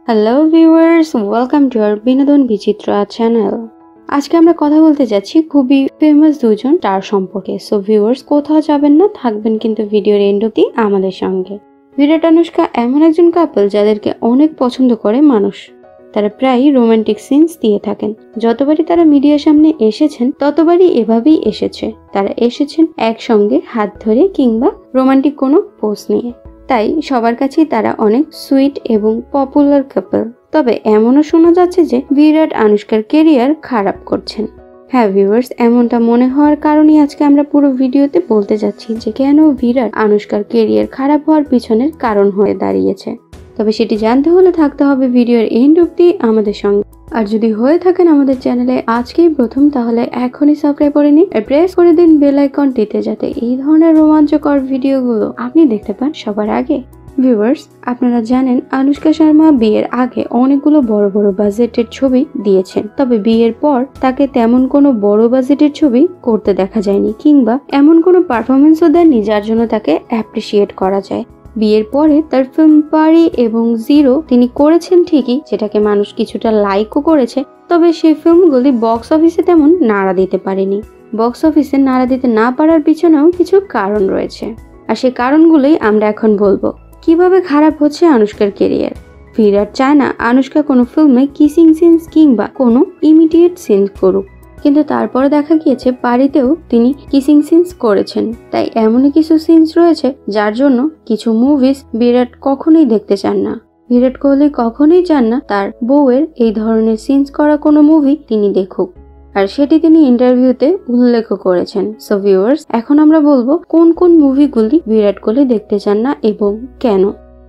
Hello viewers, welcome to our বিনোদন বিচিত্রা channel. আজকে আমরা কথা বলতে যাচ্ছি খুবই ফেমাস দুজন স্টার সম্পর্কে। সো ভিউয়ার্স, কোথাও যাবেন না, থাকবেন কিন্তু ভিডিওর এন্ড অবধি আমাদের সঙ্গে। বিরাট অনুষ্কা এমন একজন কাপল যাদেরকে অনেক পছন্দ করে মানুষ। তারা প্রায়ই রোমান্টিক সিনস দিয়ে থাকেন। যতবারই তারা মিডিয়ার সামনে এসেছেন ততবারই এভাবেই এসেছে। তারা এসেছেন একসঙ্গে হাত ধরে কিংবা রোমান্টিক কোনো পোজ নিয়ে। তাই সবার কাছেই তারা অনেক সুইট এবং পপুলার কাপল। তবে এমনও শোনা যাচ্ছে যে বিরাট আনুষ্কার কেরিয়ার খারাপ করছেন। হ্যাঁ ভিউয়ার্স, এমনটা মনে হওয়ার কারণেই আজকে আমরা পুরো ভিডিওতে বলতে যাচ্ছি যে কেন বিরাট আনুষ্কার কেরিয়ার খারাপ হওয়ার পিছনের কারণ হয়ে দাঁড়িয়েছে। তবে সেটি জানতে হলে থাকতে হবে ভিডিওর এন্ড অবধি আমাদের সঙ্গে। আর যদি হয়ে থাকেন আমাদের চ্যানেলে আজকেই প্রথম, তাহলে এখনই সাবস্ক্রাইব করে নিন আর প্রেস করে দিন বেল আইকনটিতে, যাতে এই ধরনের রোমাঞ্চকর ভিডিওগুলো আপনি দেখতে পান সবার আগে। ভিউয়ার্স, আপনারা জানেন আনুষ্কা শর্মা বিয়ের আগে অনেকগুলো বড় বড় বাজেটের ছবি দিয়েছেন। তবে বিয়ের পর তাকে তেমন কোনো বড় বাজেটের ছবি করতে দেখা যায়নি, কিংবা এমন কোনো পারফরমেন্সও দেননি যার জন্য তাকে অ্যাপ্রিসিয়েট করা যায়। বিয়ের পরে তার ফিল্ম পারি এবং জিরো তিনি করেছেন ঠিকই, যেটাকে মানুষ কিছুটা লাইকও করেছে। তবে সেই ফিল্মগুলি বক্স অফিসে তেমন নাড়া দিতে পারেনি। বক্স অফিসে নাড়া দিতে না পারার পিছনেও কিছু কারণ রয়েছে, আর সেই কারণগুলোই আমরা এখন বলবো। কিভাবে খারাপ হচ্ছে আনুষ্কার কেরিয়ার। বিরাট চায় না আনুষ্কা কোনো ফিল্মে কিসিং সিনস কিংবা কোনো ইমিডিয়েট সিন করুক, কিন্তু তারপরে দেখা গিয়েছে পারিতেও তিনি কিসিং সিনস করেছেন। তাই এমনই কিছু সিনস রয়েছে যার জন্য কিছু মুভিজ বিরাট কখনোই দেখতে চান না। বিরাট কোহলি কখনোই চান না তার বউয়ের এই ধরনের সিনস করা কোনো মুভি তিনি দেখুক, আর সেটি তিনি ইন্টারভিউতে উল্লেখ করেছেন। সো ভিউয়ার্স, এখন আমরা বলবো কোন কোন মুভিগুলি বিরাট কোহলি দেখতে চান না এবং কেন।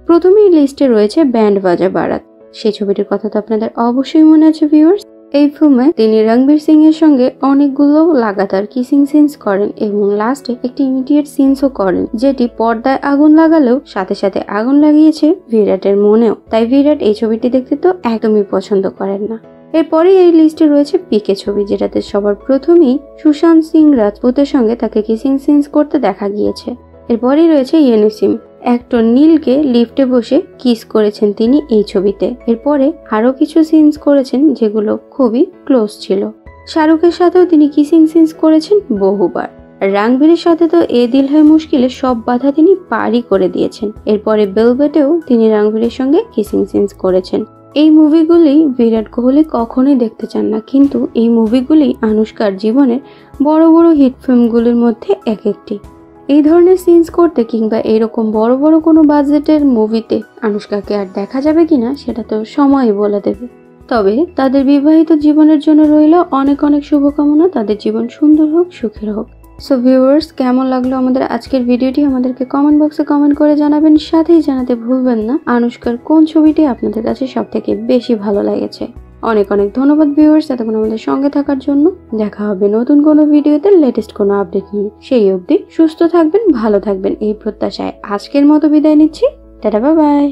প্রথমেই লিস্টে রয়েছে ব্যান্ড বাজা বারাত। সেই ছবিটির কথা তো আপনাদের অবশ্যই মনে আছে ভিউয়ার্স। এই ফিল্মে তিনি রণবীর সিং এর সঙ্গে অনেকগুলো লাগাতার কিসিং সিনস করেন এবং লাস্টে একটি ইমিডিয়েট সিনসও করেন, যেটি পর্দায় আগুন লাগালেও সাথে সাথে আগুন লাগিয়েছে বিরাটের মনেও। তাই বিরাট এই ছবিটি দেখতে তো একদমই পছন্দ করেন না। এরপরে এই লিস্টে রয়েছে পিকে ছবি, যেটাতে সবার প্রথমেই সুশান্ত সিং রাজপুতের সঙ্গে তাকে কিসিং সিনস করতে দেখা গিয়েছে। এরপরেই রয়েছে ইয়েনিসিম, অ্যাক্টর নীলকে লিফটে বসে কিস করেছেন তিনি এই ছবিতে। এরপরে আরো কিছু সিনস করেছেন যেগুলো খুবই ক্লোজ ছিল। শাহরুখের সাথেও তিনি কিসিং সিনস করেছেন বহুবার। রণবীরের সাথে তো এ দিল হ্যায় মুশকিলে সব বাধা তিনি পারই করে দিয়েছেন। এরপরে বেলভেটেও তিনি রণবীরের সঙ্গে কিসিং সিনস করেছেন। এই মুভিগুলি বিরাট কোহলি কখনোই দেখতে চান না, কিন্তু এই মুভিগুলি আনুষ্কার জীবনের বড় বড় হিট ফিল্মগুলির মধ্যে এক একটি। এই ধরনের সিনস করতে কিংবা এরকম বড় বড় কোনো বাজেটের মুভিতে আনুষ্কাকে আর দেখা যাবে কিনা সেটা তো সময়ই বলে দেবে। তবে তাদের বিবাহিত জীবনের জন্য রইল অনেক অনেক শুভকামনা। তাদের জীবন সুন্দর হোক, সুখের হোক। সো ভিউয়ার্স, কেমন লাগলো আমাদের আজকের ভিডিওটি আমাদেরকে কমেন্ট বক্সে কমেন্ট করে জানাবেন। সাথেই জানাতে ভুলবেন না আনুষ্কার কোন ছবিটি আপনাদের কাছে সব থেকে বেশি ভালো লেগেছে। অনেক অনেক ধন্যবাদ ভিউয়ার্স এতক্ষণ আমাদের সঙ্গে থাকার জন্য। দেখা হবে নতুন কোনো ভিডিওতে লেটেস্ট কোনো আপডেট নিয়ে। সেই অবধি সুস্থ থাকবেন, ভালো থাকবেন এই প্রত্যাশায় আজকের মতো বিদায় নিচ্ছি। Tata, bye bye.